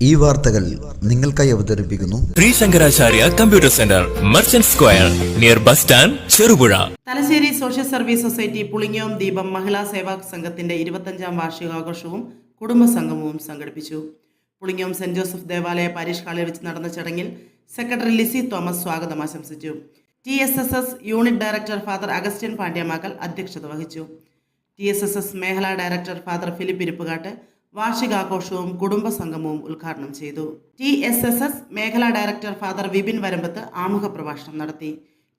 ഈ വാർത്തകൾ നിങ്ങൾക്കായി അവതരിപ്പിക്കുന്നു Sree Sankaracharya computer centre, merchant square, near bus stand, Cherupuzha. Thalassery social service society Pulingome ദീപം മഹിളാ സേവാ സംഘത്തിന്റെ 25ാം വാർഷികാഘോഷവും കുടുംബസംഗമവും സംഘടിപ്പിച്ചു. പുളിങ്ങോം സെന്റ് ജോസഫ് ദേവാലയ പാരിഷ് ഹാളിൽ വെച്ച് നടന്ന ചടങ്ങിൽ സെക്രട്ടറി ലിസി തോമസ് സ്വാഗതം ആശംസിച്ചു. TSSS unit director father Augustine Pandyamakkal അധ്യക്ഷത വഹിച്ചു. TSSS മേഖലാ ഡയറക്ടർ ഫാദർ ഫിലിപ്പ് ഇരിപ്പുകാട്ട് വാർഷികാഘോഷവും കുടുംബസംഗമവും ഉദ്ഘാടനം ചെയ്തു. TSSS മേഖലാ ഡയറക്ടർ ഫാദർ വിപിൻ വരമ്പത്ത് ആമുഖ പ്രഭാഷണം നടത്തി.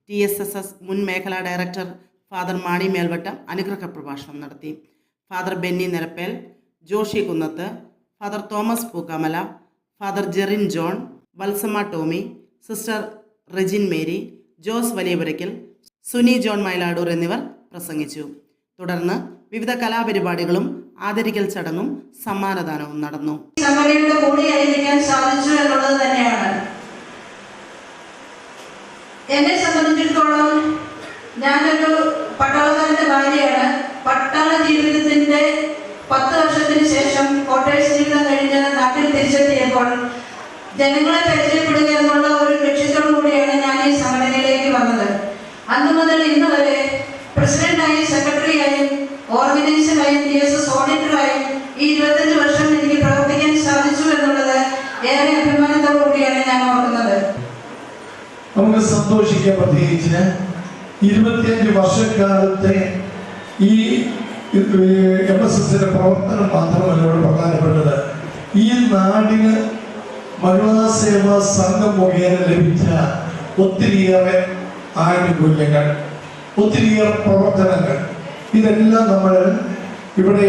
TSSS മുൻ മേഖലാ ഡയറക്ടർ ഫാദർ മാണി മേൽവട്ടം അനുഗ്രഹ പ്രഭാഷണം നടത്തി. Father Benny Nirappel, Joshy Kunnath, father Thomas Pookkamala, father Jerin John, Valsamma Tomy, sister Rejin Mary, Jose Valiyapurackal, Suni John Myladoor എന്നിവർ പ്രസംഗിച്ചു. തുടർന്ന് വിവിധ കലാപരിപാടികളും ആദരിക്കൽ ചടങ്ങും സമ്മാനദാനവും നടന്നു. സംഘടനയുടെ കൂടെയായിരിക്കാൻ സാധിച്ചു എന്നുള്ളത് തന്നെയാണ്. എന്നെ സംബന്ധിച്ചിടത്തോളം ഞാനൊരു പട്ടാളക്കാരന്റെ ഭാര്യയാണ്. പട്ടാള ജീവിതത്തിന്റെ 10 വർഷത്തിന് ശേഷം കോട്ടേഴ്സ് ജീവിതം കഴിഞ്ഞ് നാട്ടിൽ തിരിച്ചെത്തിയപ്പോൾ ജനങ്ങളെ പരിചയപ്പെടുക എന്നുള്ള ഒരു ലക്ഷ്യത്തോടു കൂടിയാണ് ഞാൻ ഈ സംഘടനയിലേക്ക് വന്നത്. അന്നു മുതൽ ഇന്ന് വരെ പ്രസിഡന്റായും സെക്രട്ടറിയായും ഓർഗനൈസറായും TSS ഓഡിറ്ററായും ഈ 25 വർഷം എനിക്ക് പ്രവർത്തിക്കാൻ സാധിച്ചു എന്നുള്ളത് ഏറെ അഭിമാനത്തോടു കൂടിയാണ് ഞാൻ ഓർക്കുന്നത്. നമുക്ക് സന്തോഷിക്കാൻ, പ്രത്യേകിച്ച് 25 വർഷക്കാലത്തെ ഈ MSSന്റെ പ്രവർത്തനം മാത്രമല്ല ഇവിടെ പ്രധാനപ്പെട്ടത്. ഈ നാടിന് മഹിളാ സേവാ സംഘം മുഖേന ലഭിച്ച ഒത്തിരിയേറെ ആനുകൂല്യങ്ങൾ, ഒത്തിരിയേറെ പ്രവർത്തനങ്ങൾ, ഇതെല്ലാം നമ്മൾ ഇവിടെ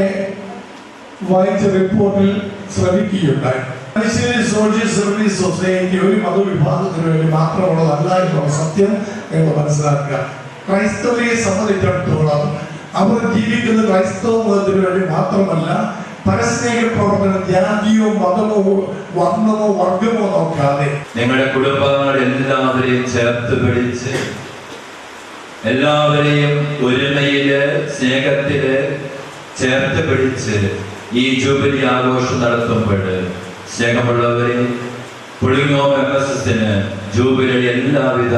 വായിച്ച റിപ്പോർട്ടിൽ ശ്രമിക്കുകയുണ്ടായി. തലശ്ശേരി സോഷ്യൽ സർവീസ് സൊസൈറ്റി ഒരു മതവിഭാഗത്തിന് വേണ്ടി മാത്രമുള്ളതല്ല എന്നുള്ള സത്യം നിങ്ങൾ മനസ്സിലാക്കുക. ക്രൈസ്തവരെ സംബന്ധിച്ചിടത്തോളം അവർ ജീവിക്കുന്ന ക്രൈസ്തവ മതത്തിന് വേണ്ടി മാത്രമല്ല, പരസ്നേഹ പ്രവർത്തനം ജാതിയോ മതമോ വർണ്ണമോ വർഗമോ നോക്കാതെ നിങ്ങളുടെ കുടുംബങ്ങൾ എല്ലാവരെയും ചേർത്ത് പിടിച്ച് എല്ലാവരെയും ഒരുമയില് സ്നേഹത്തില് ചേർത്ത് പിടിച്ച് ഈ ജൂബിലി ആഘോഷം നടത്തുമ്പോൾ സ്നേഹമുള്ളവരെ, പുളിങ്ങോം MSSന് ജൂബിലിയുടെ എല്ലാവിധ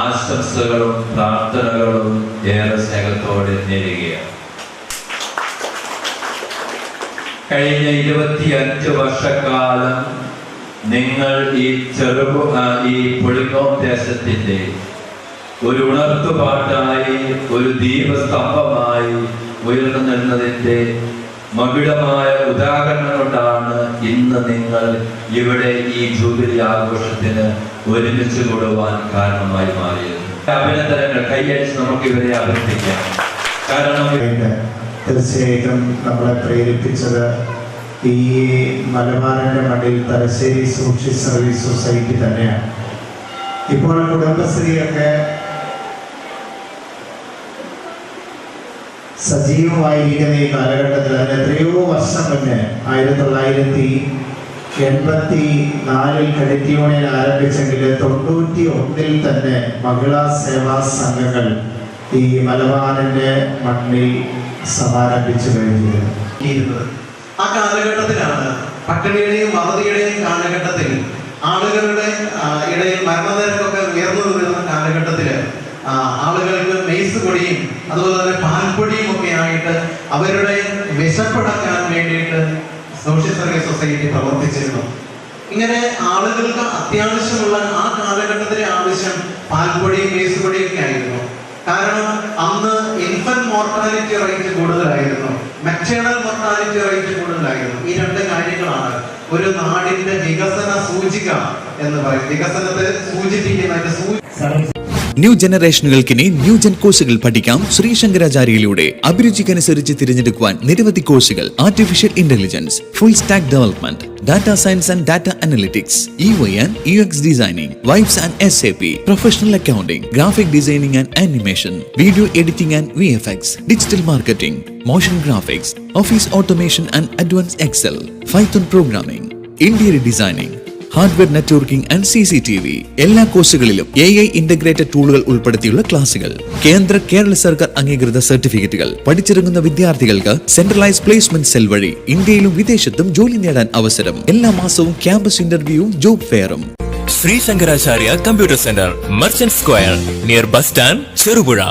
ആശംസകളും പ്രാർത്ഥനകളും ഏറെ സ്നേഹത്തോടെ നേരുകയാണ്. കഴിഞ്ഞ 25 വർഷക്കാലം നിങ്ങൾ ഈ പുളിങ്ങോം ദേശത്തിന്റെ ഒരു ഉണർത്തുപാട്ടായി, ഒരു ദീപസ്തംഭമായി ഉയർന്നു നിന്നതിന്റെ മകുടമായ ഉദാഹരണം കൊണ്ടാണ് ഇന്ന് നിങ്ങൾ ഇവിടെ ഈ ജൂബിലി ആഘോഷത്തിന് ഒരുമിച്ച് കൂടുവാൻ കാരണമായി മാറിയത്. അഭിനന്ദനങ്ങൾ, കൈയടിച്ച് നമുക്ക് ഇവരെ അഭിനന്ദിക്കാം. കാരണം തീർച്ചയായിട്ടും നമ്മളെ പ്രേരിപ്പിച്ചത് ഈ മലബാറിന്റെ മണ്ണിൽ തലശ്ശേരി സോഷ്യൽ സർവീസ് സൊസൈറ്റി തന്നെയാണ്. ഇപ്പോൾ കുടുംബശ്രീയൊക്കെ സജീവമായിരിക്കുന്ന ഈ കാലഘട്ടത്തിൽ അതിന് എത്രയോ വർഷം മുന്നേ 1984 ക്രെഡിറ്റ് യൂണിയൻ ആരംഭിച്ചെങ്കിൽ 91 തന്നെ മഹിളാ സേവാ സംഘങ്ങൾ ഈ മലബാറിന്റെ മണ്ണിൽ സമാരംഭിച്ചു കഴിഞ്ഞിരുന്നത്. ആ കാലഘട്ടത്തിലാണ് പട്ടിണിയുടെയും വറുതിയുടെയും കാലഘട്ടത്തിൽ ആളുകളുടെ ഇടയിൽ മരണനിരക്കൊക്കെ ഉയർന്നു വരുന്ന കാലഘട്ടത്തില് ആളുകൾക്ക് മെയ്സ് പൊടിയും അതുപോലെ തന്നെ പാൽപ്പൊടിയും ഒക്കെ ആയിട്ട് അവരുടെ വിശപ്പടക്കാൻ വേണ്ടിയിട്ട് സോഷ്യൽ സർവീസ് സൊസൈറ്റി പ്രവർത്തിച്ചിരുന്നു. ഇങ്ങനെ ആളുകൾക്ക് അത്യാവശ്യമുള്ള ആ കാലഘട്ടത്തിലെ ആവശ്യം പാൽപ്പൊടിയും മെയ്സ് പൊടിയും ഒക്കെ ആയിരുന്നു. കാരണം അന്ന് ഇൻഫന്റ് മോർട്ടാലിറ്റി റേറ്റ് കൂടുതലായിരുന്നു, മെറ്റേണൽ മോർട്ടാലിറ്റി റേറ്റ് കൂടുതലായിരുന്നു. ഈ 2 കാര്യങ്ങളാണ് ഒരു നാടിന്റെ വികസന സൂചിക എന്ന് പറയും. വികസനത്തെ സൂചിപ്പിക്കുന്ന ന്യൂ ജനറേഷനുകൾക്കിനി ന്യൂ ജൻ കോഴ്സുകൾ പഠിക്കാം. ശ്രീശങ്കരാചാര്യയിലൂടെ അഭിരുചിക്കനുസരിച്ച് തിരഞ്ഞെടുക്കുവാൻ നിരവധി കോഴ്സുകൾ. Artificial intelligence, full stack development, data science and data analytics, UI and UX designing, vibes and SAP, professional accounting, graphic designing and animation, video editing and VFX, digital marketing, motion graphics, office automation and advance Excel, Python programming, interior designing, hardware networking and CCTV. എല്ലാ കോഴ്സുകളിലും AI integrated ടൂളുകൾ ഉൾപ്പെടുത്തിയുള്ള ക്ലാസുകൾ. കേരള സർക്കാർ അംഗീകൃത സർട്ടിഫിക്കറ്റുകൾ. പഠിച്ചിറങ്ങുന്ന വിദ്യാർത്ഥികൾക്ക് centralise placement cell വഴി ഇന്ത്യയിലും വിദേശത്തും ജോലി നേടാൻ അവസരം. എല്ലാ മാസവും ക്യാമ്പസ് ഇന്റർവ്യൂവും ജോബ് ഫെയറും. Sree Shankaracharya computer centre, merchant square, near bus stand, Cherupuzha.